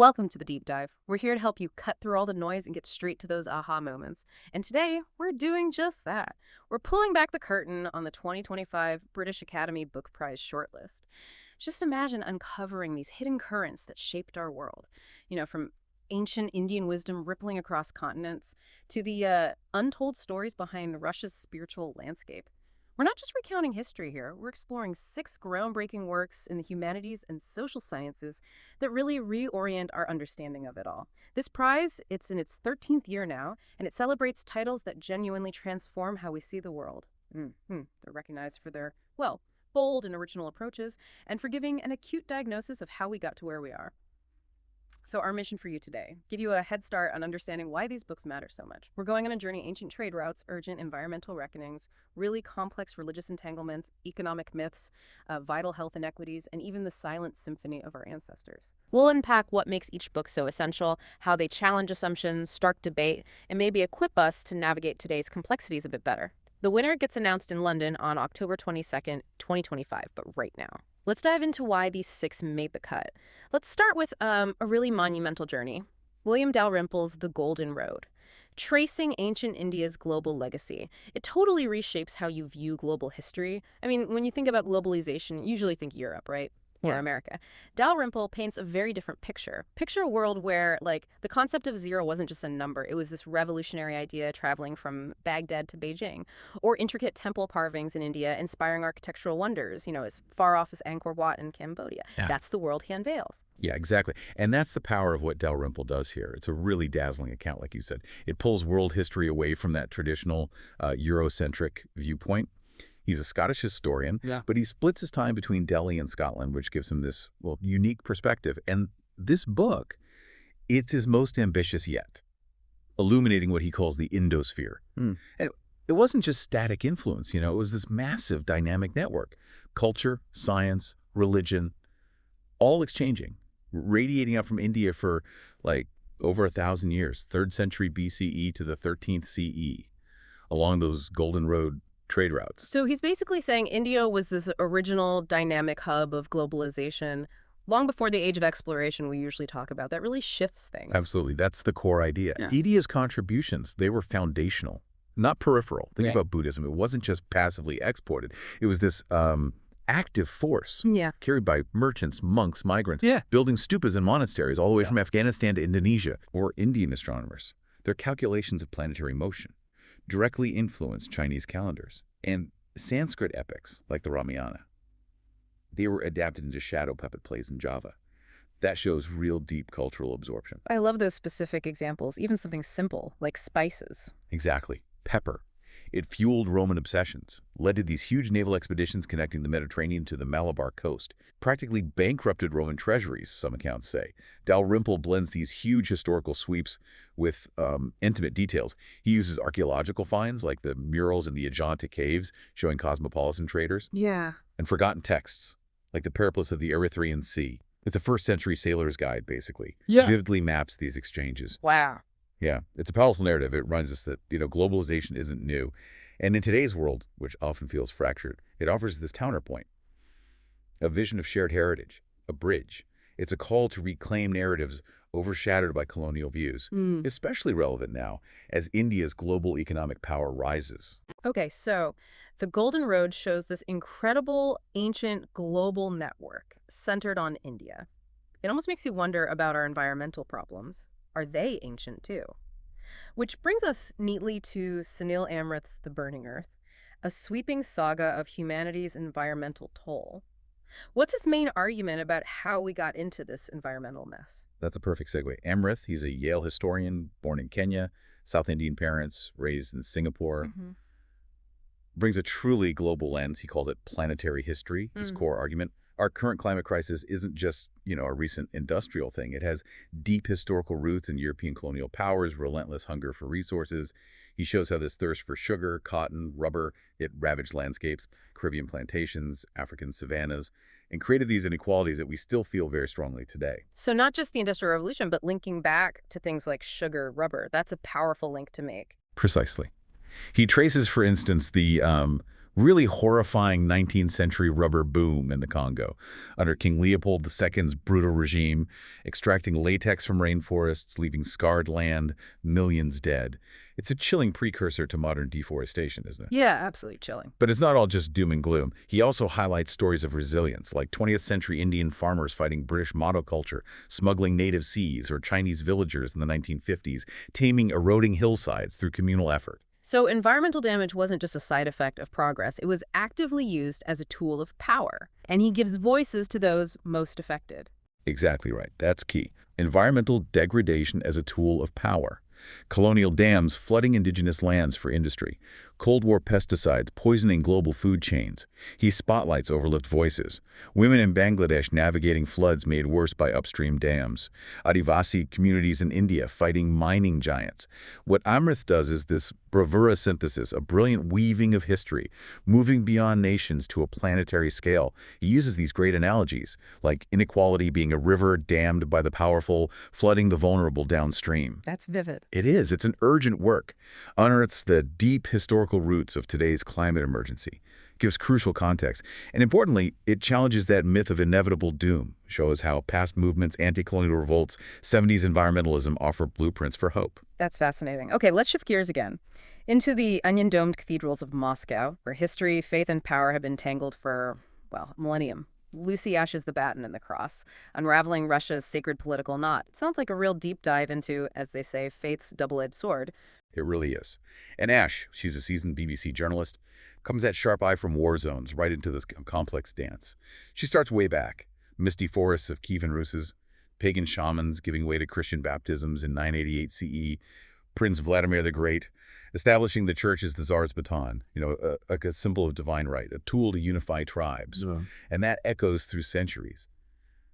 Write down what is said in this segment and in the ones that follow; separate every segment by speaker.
Speaker 1: Welcome to the Deep Dive. We're here to help you cut through all the noise and get straight to those aha moments. And today, we're doing just that. We're pulling back the curtain on the 2025 British Academy Book Prize shortlist. Just imagine uncovering these hidden currents that shaped our world. From ancient Indian wisdom rippling across continents to the untold stories behind Russia's spiritual landscape. We're not just recounting history here, we're exploring six groundbreaking works in the humanities and social sciences that really reorient our understanding of it all. This prize, it's in its 13th year now, and it celebrates titles that genuinely transform how we see the world. They're recognized for their, well, bold and original approaches, and for giving an acute diagnosis of how we got to where we are. So our mission for you today, give you a head start on understanding why these books matter so much. We're going on a journey: ancient trade routes, urgent environmental reckonings, really complex religious entanglements, economic myths, vital health inequities, and even the silent symphony of our ancestors. We'll unpack what makes each book so essential, how they challenge assumptions, spark debate, and maybe equip us to navigate today's complexities a bit better. The winner gets announced in London on October 22nd, 2025, but right now. Let's dive into why these six made the cut. Let's start with a really monumental journey. William Dalrymple's The Golden Road. Tracing ancient India's global legacy. It totally reshapes how you view global history. I mean, when you think about globalization, you usually think Europe, right? Or America. Dalrymple paints a very different picture. Picture a world where, the concept of zero wasn't just a number. It was this revolutionary idea traveling from Baghdad to Beijing. Or intricate temple carvings in India inspiring architectural wonders, as far off as Angkor Wat in Cambodia.
Speaker 2: Yeah.
Speaker 1: That's the world he unveils.
Speaker 2: Yeah, exactly. And that's the power of what Dalrymple does here. It's a really dazzling account, like you said. It pulls world history away from that traditional Eurocentric viewpoint. He's a Scottish historian, but he splits his time between Delhi and Scotland, which gives him this, unique perspective. And this book, it's his most ambitious yet, illuminating what he calls the Indosphere. And it wasn't just static influence, it was this massive dynamic network. Culture, science, religion, all exchanging, radiating out from India for, over 1,000 years, 3rd century BCE to the 13th CE, along those Golden Road trade routes.
Speaker 1: So he's basically saying India was this original dynamic hub of globalization long before the age of exploration we usually talk about. That really shifts things.
Speaker 2: Absolutely. That's the core idea.
Speaker 1: Yeah.
Speaker 2: India's contributions, they were foundational, not peripheral. Think about Buddhism. It wasn't just passively exported. It was this active force carried by merchants, monks, migrants, building stupas and monasteries all the way from Afghanistan to Indonesia. Or Indian astronomers. Their calculations of planetary motion directly influenced Chinese calendars. And Sanskrit epics, like the Ramayana, they were adapted into shadow puppet plays in Java. That shows real deep cultural absorption.
Speaker 1: I love those specific examples, even something simple, like spices.
Speaker 2: Exactly. Pepper. It fueled Roman obsessions, led to these huge naval expeditions connecting the Mediterranean to the Malabar coast, practically bankrupted Roman treasuries, some accounts say. Dalrymple blends these huge historical sweeps with intimate details. He uses archaeological finds, like the murals in the Ajanta caves, showing cosmopolitan traders.
Speaker 1: Yeah.
Speaker 2: And forgotten texts, like the Periplus of the Erythraean Sea. It's a 1st century sailor's guide, basically. Vividly maps these exchanges.
Speaker 1: Wow.
Speaker 2: Yeah, it's a powerful narrative. It reminds us that, globalization isn't new. And in today's world, which often feels fractured, it offers this counterpoint. A vision of shared heritage, a bridge. It's a call to reclaim narratives overshadowed by colonial views, especially relevant now as India's global economic power rises.
Speaker 1: Okay, so the Golden Road shows this incredible ancient global network centered on India. It almost makes you wonder about our environmental problems. Are they ancient too? Which brings us neatly to Sunil Amrith's The Burning Earth, a sweeping saga of humanity's environmental toll. What's his main argument about how we got into this environmental mess?
Speaker 2: That's a perfect segue. Amrith, he's a Yale historian, born in Kenya, South Indian parents, raised in Singapore. Brings a truly global lens. He calls it planetary history, his core argument. Our current climate crisis isn't just, a recent industrial thing. It has deep historical roots in European colonial powers, relentless hunger for resources. He shows how this thirst for sugar, cotton, rubber, it ravaged landscapes, Caribbean plantations, African savannas, and created these inequalities that we still feel very strongly today.
Speaker 1: So not just the Industrial Revolution, but linking back to things like sugar, rubber. That's a powerful link to make.
Speaker 2: Precisely. He traces, for instance, the Really horrifying 19th century rubber boom in the Congo, under King Leopold II's brutal regime, extracting latex from rainforests, leaving scarred land, millions dead. It's a chilling precursor to modern deforestation, isn't it?
Speaker 1: Yeah, absolutely chilling.
Speaker 2: But it's not all just doom and gloom. He also highlights stories of resilience, like 20th century Indian farmers fighting British monoculture, smuggling native seeds, or Chinese villagers in the 1950s, taming eroding hillsides through communal effort.
Speaker 1: So environmental damage wasn't just a side effect of progress. It was actively used as a tool of power. And he gives voices to those most affected.
Speaker 2: Exactly right. That's key. Environmental degradation as a tool of power. Colonial dams flooding indigenous lands for industry. Cold War pesticides poisoning global food chains. He spotlights overlooked voices. Women in Bangladesh navigating floods made worse by upstream dams. Adivasi communities in India fighting mining giants. What Amrith does is this bravura synthesis, a brilliant weaving of history, moving beyond nations to a planetary scale. He uses these great analogies, like inequality being a river dammed by the powerful, flooding the vulnerable downstream.
Speaker 1: That's vivid.
Speaker 2: It is. It's an urgent work. Unearths the deep historical roots of today's climate emergency. Gives crucial context. And importantly, it challenges that myth of inevitable doom. Shows how past movements, anti-colonial revolts, 70s environmentalism offer blueprints for hope.
Speaker 1: That's fascinating. Okay, let's shift gears again into the onion-domed cathedrals of Moscow, where history, faith, and power have been tangled for, well, a millennium. Lucy Ash's The Baton and the Cross, unraveling Russia's sacred political knot. It sounds like a real deep dive into, as they say, faith's double-edged sword.
Speaker 2: It really is. And Ash, she's a seasoned BBC journalist, comes that sharp eye from war zones right into this complex dance. She starts way back. Misty forests of Kievan Rus', pagan shamans giving way to Christian baptisms in 988 CE, Prince Vladimir the Great, establishing the church as the Tsar's baton, like a symbol of divine right, a tool to unify tribes.
Speaker 3: Yeah.
Speaker 2: And that echoes through centuries.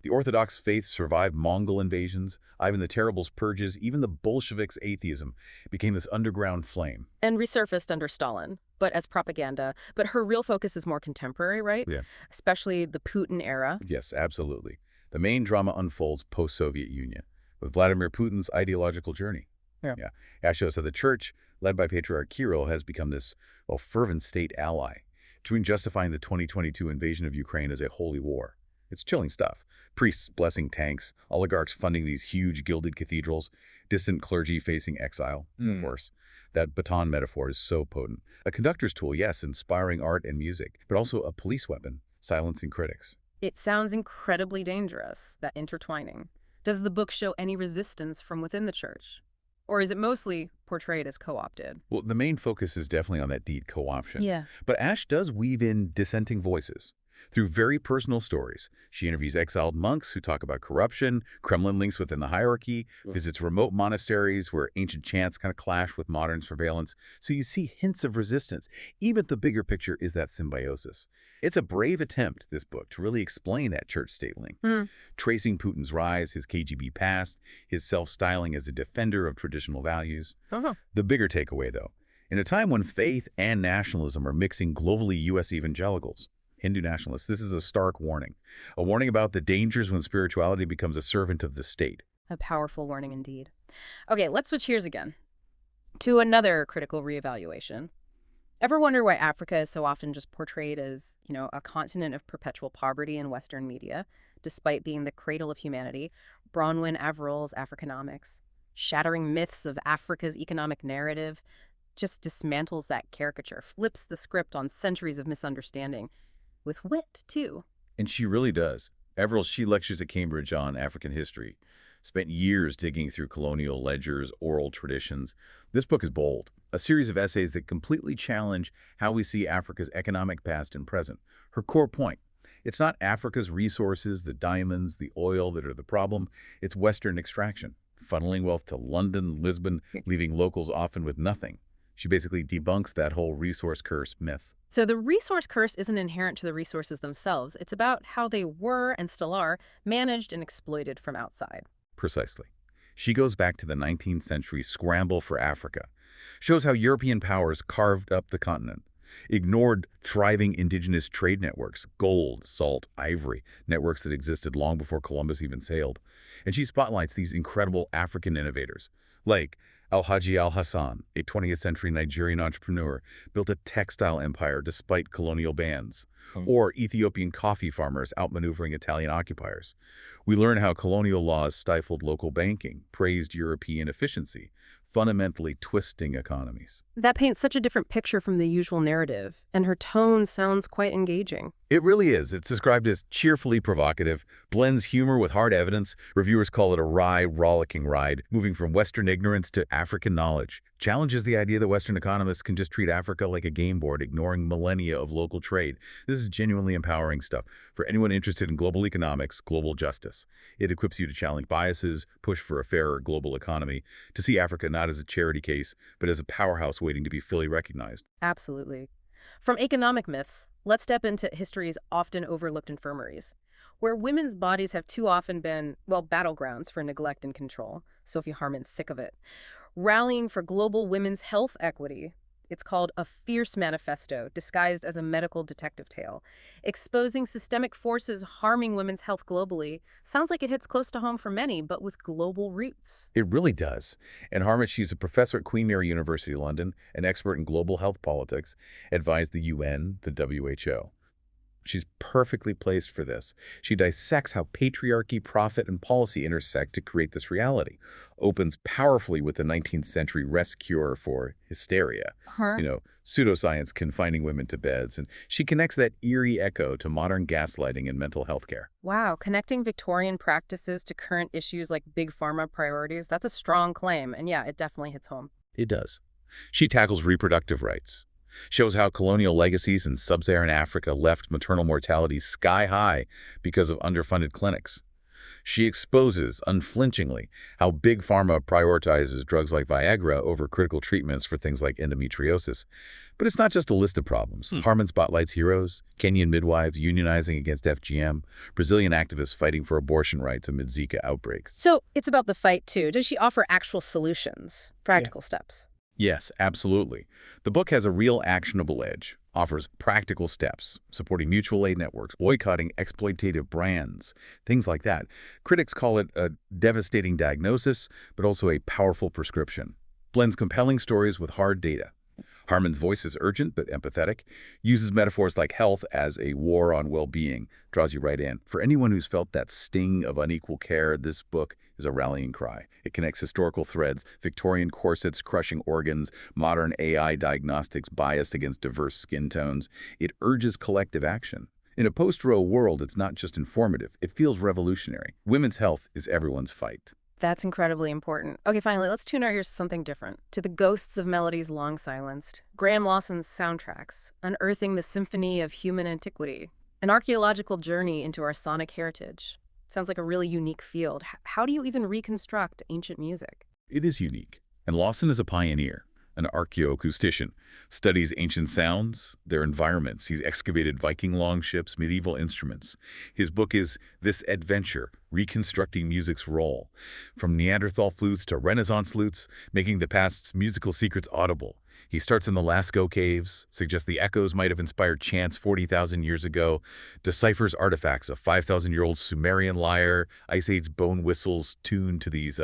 Speaker 2: The Orthodox faith survived Mongol invasions, Ivan the Terrible's purges, even the Bolsheviks' atheism became this underground flame.
Speaker 1: And resurfaced under Stalin, but as propaganda. But her real focus is more contemporary, right?
Speaker 2: Yeah.
Speaker 1: Especially the Putin era.
Speaker 2: Yes, absolutely. The main drama unfolds post-Soviet Union, with Vladimir Putin's ideological journey.
Speaker 1: Yeah.
Speaker 2: That shows how the church, led by Patriarch Kirill, has become this, fervent state ally, between justifying the 2022 invasion of Ukraine as a holy war. It's chilling stuff. Priests blessing tanks, oligarchs funding these huge gilded cathedrals, distant clergy facing exile, of course. That baton metaphor is so potent. A conductor's tool, yes, inspiring art and music, but also a police weapon, silencing critics.
Speaker 1: It sounds incredibly dangerous, that intertwining. Does the book show any resistance from within the church? Or is it mostly portrayed as co-opted?
Speaker 2: Well, the main focus is definitely on that deed co-option.
Speaker 1: Yeah.
Speaker 2: But Ash does weave in dissenting voices. Through very personal stories, she interviews exiled monks who talk about corruption, Kremlin links within the hierarchy, visits remote monasteries where ancient chants kind of clash with modern surveillance. So you see hints of resistance. Even the bigger picture is that symbiosis. It's a brave attempt, this book, to really explain that church-state link. Tracing Putin's rise, his KGB past, his self-styling as a defender of traditional values. The bigger takeaway, though, in a time when faith and nationalism are mixing globally U.S. evangelicals, Hindu nationalists, this is a stark warning. A warning about the dangers when spirituality becomes a servant of the state.
Speaker 1: A powerful warning indeed. Okay, let's switch gears again to another critical reevaluation. Ever wonder why Africa is so often just portrayed as, a continent of perpetual poverty in Western media, despite being the cradle of humanity? Bronwyn Averill's Africanomics, shattering myths of Africa's economic narrative, just dismantles that caricature, flips the script on centuries of misunderstanding. With wit, too.
Speaker 2: And she really does. Averill, she lectures at Cambridge on African history, spent years digging through colonial ledgers, oral traditions. This book is bold, a series of essays that completely challenge how we see Africa's economic past and present. Her core point, it's not Africa's resources, the diamonds, the oil that are the problem, it's Western extraction, funneling wealth to London, Lisbon, leaving locals often with nothing. She basically debunks that whole resource curse myth.
Speaker 1: So the resource curse isn't inherent to the resources themselves. It's about how they were, and still are, managed and exploited from outside.
Speaker 2: Precisely. She goes back to the 19th century scramble for Africa, shows how European powers carved up the continent, ignored thriving indigenous trade networks, gold, salt, ivory, networks that existed long before Columbus even sailed. And she spotlights these incredible African innovators, like Alhaji Al-Hassan, a 20th century Nigerian entrepreneur, built a textile empire despite colonial bans, or Ethiopian coffee farmers outmaneuvering Italian occupiers. We learn how colonial laws stifled local banking, praised European efficiency, fundamentally twisting economies.
Speaker 1: That paints such a different picture from the usual narrative, and her tone sounds quite engaging.
Speaker 2: It really is. It's described as cheerfully provocative, blends humor with hard evidence. Reviewers call it a wry, rollicking ride, moving from Western ignorance to African knowledge. Challenges the idea that Western economists can just treat Africa like a game board, ignoring millennia of local trade. This is genuinely empowering stuff for anyone interested in global economics, global justice. It equips you to challenge biases, push for a fairer global economy, to see Africa not as a charity case, but as a powerhouse waiting to be fully recognized.
Speaker 1: Absolutely. From economic myths, let's step into history's often overlooked infirmaries, where women's bodies have too often been, well, battlegrounds for neglect and control. Sophie Harmon's sick of it. Rallying for global women's health equity. It's called A Fierce Manifesto, disguised as a medical detective tale. Exposing systemic forces harming women's health globally sounds like it hits close to home for many, but with global roots.
Speaker 2: It really does. And Harmon, she's a professor at Queen Mary University, London, an expert in global health politics, advised the UN, the WHO. She's perfectly placed for this. She dissects how patriarchy, profit, and policy intersect to create this reality. Opens powerfully with the 19th century rest cure for hysteria. Pseudoscience confining women to beds. And she connects that eerie echo to modern gaslighting and mental health care.
Speaker 1: Wow, connecting Victorian practices to current issues like big pharma priorities, that's a strong claim. And yeah, it definitely hits home.
Speaker 2: It does. She tackles reproductive rights. Shows how colonial legacies in sub-Saharan Africa left maternal mortality sky high because of underfunded clinics. She exposes, unflinchingly, how Big Pharma prioritizes drugs like Viagra over critical treatments for things like endometriosis. But it's not just a list of problems. Harmon spotlights heroes, Kenyan midwives unionizing against FGM, Brazilian activists fighting for abortion rights amid Zika outbreaks.
Speaker 1: So it's about the fight, too. Does she offer actual solutions, practical steps?
Speaker 2: Yes, absolutely. The book has a real actionable edge, offers practical steps, supporting mutual aid networks, boycotting exploitative brands, things like that. Critics call it a devastating diagnosis, but also a powerful prescription. Blends compelling stories with hard data. Harmon's voice is urgent but empathetic, uses metaphors like health as a war on well-being, draws you right in. For anyone who's felt that sting of unequal care, this book is a rallying cry. It connects historical threads, Victorian corsets crushing organs, modern AI diagnostics biased against diverse skin tones. It urges collective action. In a post-Roe world, it's not just informative, it feels revolutionary. Women's health is everyone's fight.
Speaker 1: That's incredibly important. Okay, finally, let's tune our ears to something different. To the ghosts of melodies long silenced. Graham Lawson's soundtracks, unearthing the symphony of human antiquity. An archaeological journey into our sonic heritage. Sounds like a really unique field. How do you even reconstruct ancient music?
Speaker 2: It is unique. And Lawson is a pioneer, an archaeoacoustician, studies ancient sounds, their environments. He's excavated Viking longships, medieval instruments. His book is This Adventure, Reconstructing Music's Role. From Neanderthal flutes to Renaissance lutes, making the past's musical secrets audible. He starts in the Lascaux caves, suggests the echoes might have inspired chants 40,000 years ago, deciphers artifacts, a 5,000-year-old Sumerian lyre, Ice Age bone whistles tuned to these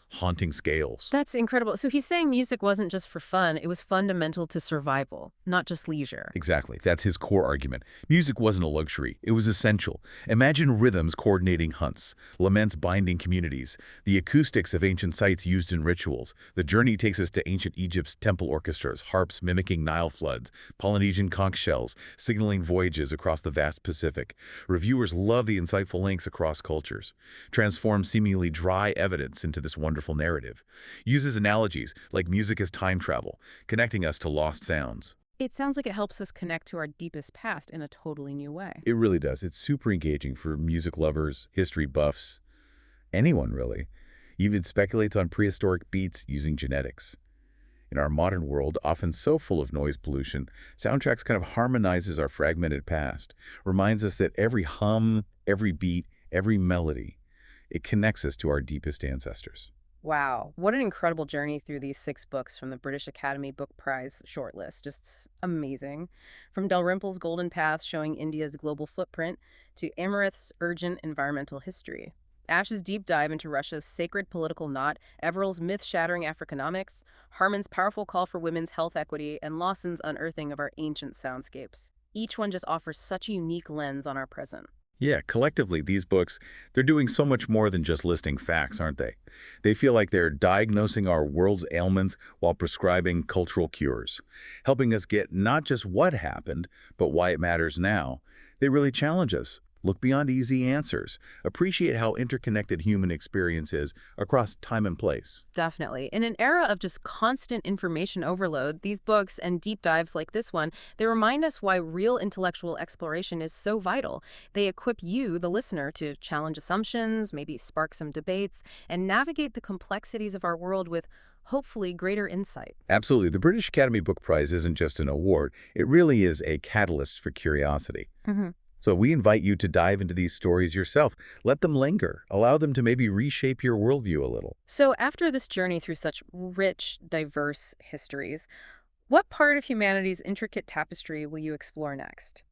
Speaker 2: haunting scales.
Speaker 1: That's incredible. So he's saying music wasn't just for fun, it was fundamental to survival, not just leisure.
Speaker 2: Exactly. That's his core argument. Music wasn't a luxury. It was essential. Imagine rhythms coordinating hunts, laments binding communities, the acoustics of ancient sites used in rituals. The journey takes us to ancient Egypt's temple orchestras, harps mimicking Nile floods, Polynesian conch shells, signaling voyages across the vast Pacific. Reviewers love the insightful links across cultures. Transforms seemingly dry evidence into this wonderful narrative. Uses analogies like music as time travel, connecting us to lost sounds.
Speaker 1: It sounds like it helps us connect to our deepest past in a totally new way.
Speaker 2: It really does. It's super engaging for music lovers, history buffs, anyone really. Even speculates on prehistoric beats using genetics. In our modern world, often so full of noise pollution, soundtracks kind of harmonizes our fragmented past, reminds us that every hum, every beat, every melody, it connects us to our deepest ancestors.
Speaker 1: Wow, what an incredible journey through these 6 books from the British Academy Book Prize shortlist. Just amazing. From Dalrymple's Golden Path showing India's global footprint to Amrith's urgent environmental history. Ash's deep dive into Russia's sacred political knot, Everill's myth-shattering Africanomics, Harman's powerful call for women's health equity, and Lawson's unearthing of our ancient soundscapes. Each one just offers such a unique lens on our present.
Speaker 2: Yeah, collectively, these books, they're doing so much more than just listing facts, aren't they? They feel like they're diagnosing our world's ailments while prescribing cultural cures, helping us get not just what happened, but why it matters now. They really challenge us. Look beyond easy answers. Appreciate how interconnected human experience is across time and place.
Speaker 1: Definitely. In an era of just constant information overload, these books and deep dives like this one, they remind us why real intellectual exploration is so vital. They equip you, the listener, to challenge assumptions, maybe spark some debates, and navigate the complexities of our world with hopefully greater insight.
Speaker 2: Absolutely. The British Academy Book Prize isn't just an award. It really is a catalyst for curiosity. So we invite you to dive into these stories yourself. Let them linger. Allow them to maybe reshape your worldview a little.
Speaker 1: So, after this journey through such rich, diverse histories, what part of humanity's intricate tapestry will you explore next?